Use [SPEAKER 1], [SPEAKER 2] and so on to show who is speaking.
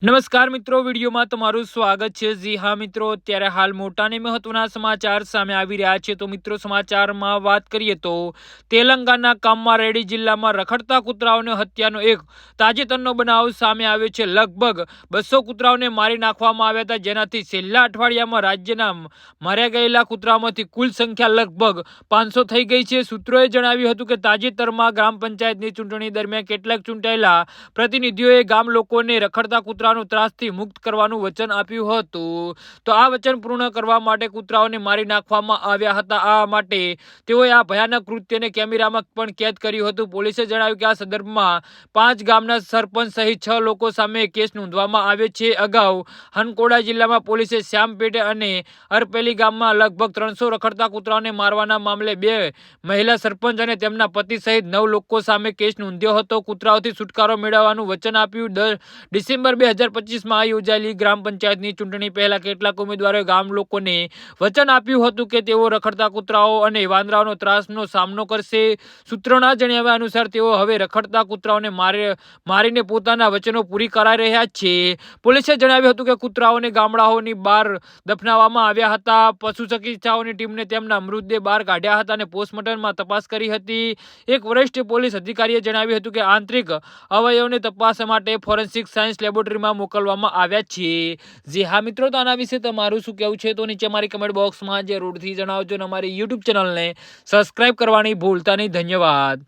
[SPEAKER 1] નમસ્કાર મિત્રો, વિડીયોમાં તમારું સ્વાગત છે। જી હા મિત્રો, અત્યારે હાલ મોટા અને મહત્વના સમાચાર સામે આવી રહ્યા છે। તો મિત્રો, સમાચારમાં વાત કરીએ તો તેલંગાના કામારેડ્ડી જિલ્લામાં રખડતા કૂતરાઓની હત્યાનો એક તાજેતરનો બનાવ સામે આવ્યો છે। લગભગ 200 કૂતરાઓને મારી નાખવામાં આવ્યા હતા, જેનાથી છેલ્લા અઠવાડિયામાં રાજ્યના માર્યા ગયેલા કૂતરાઓમાંથી કુલ સંખ્યા લગભગ 500 થઈ ગઈ છે। સૂત્રોએ જણાવ્યું હતું કે તાજેતરમાં ગ્રામ પંચાયતની ચૂંટણી દરમિયાન કેટલાક ચૂંટાયેલા પ્રતિનિધિઓએ ગામ લોકોને રખડતા કૂતરા ત્રાસથી મુક્ત કરવાનું વચન આપ્યું હતું। તો આ વચન પૂર્ણ કરવા માટે કૂતરાઓને મારી નાખવામાં આવ્યા હતા। આ માટે તેઓએ આ ભયાનક કૃત્યને કેમેરામાં પણ કેદ કર્યું હતું। પોલીસે જણાવ્યું કે આ સંદર્ભમાં 5 ગામના સરપંચ સહિત 6 લોકો સામે કેસ નોંધવામાં આવ્યો છે। અગાઉ હનકોડા જિલ્લામાં પોલીસે શ્યામપેટે અને અરપેલી ગામમાં લગભગ 300 રખડતા કૂતરાઓને મારવાના મામલે 2 મહિલા સરપંચ અને તેમના પતિ સહિત 9 લોકો સામે કેસ નોંધ્યો હતો। કૂતરાઓથી છુટકારો મેળવવાનું વચન આપ્યું। ડિસેમ્બર 2025માં યોજાયેલી ગ્રામ પંચાયતની ચૂંટણી પહેલા કેટલાક ઉમેદવારોએ ગામ લોકોને વચન આપ્યું હતું કે તેઓ રખડતા કૂતરાઓ અને વાંદરાઓનો ત્રાસનો સામનો કરશે। સૂત્રોના જણાવ્યા અનુસાર તેઓ હવે રખડતા કૂતરાઓને મારીને પોતાના વચનો પૂરી કરાઈ રહ્યા છે। પોલીસે જણાવ્યું હતું કે કૂતરાઓને ગામડાઓની બહાર દફનાવવામાં આવ્યા હતા। પશુ ચિકિત્સકોની ટીમને તેમના મૃતદેહ બહાર કાઢ્યા હતા અને પોસ્ટમોર્ટમમાં તપાસ કરી હતી। એક વરિષ્ઠ પોલીસ અધિકારીએ જણાવ્યું હતું કે આંતરિક અવયવોની તપાસ માટે ફોરેન્સિક સાયન્સ લેબોરેટરીમાં મોકલવામાં આવ્યા છે। જી હા મિત્રો, તો આના વિશે તમારું શું કહેવું છે તો નીચે મારી કમેન્ટ બોક્સમાં જરૂરથી જણાવજો અને અમારી યુટ્યુબ ચેનલને સબસ્ક્રાઇબ કરવાની ભૂલતા નહીં। ધન્યવાદ।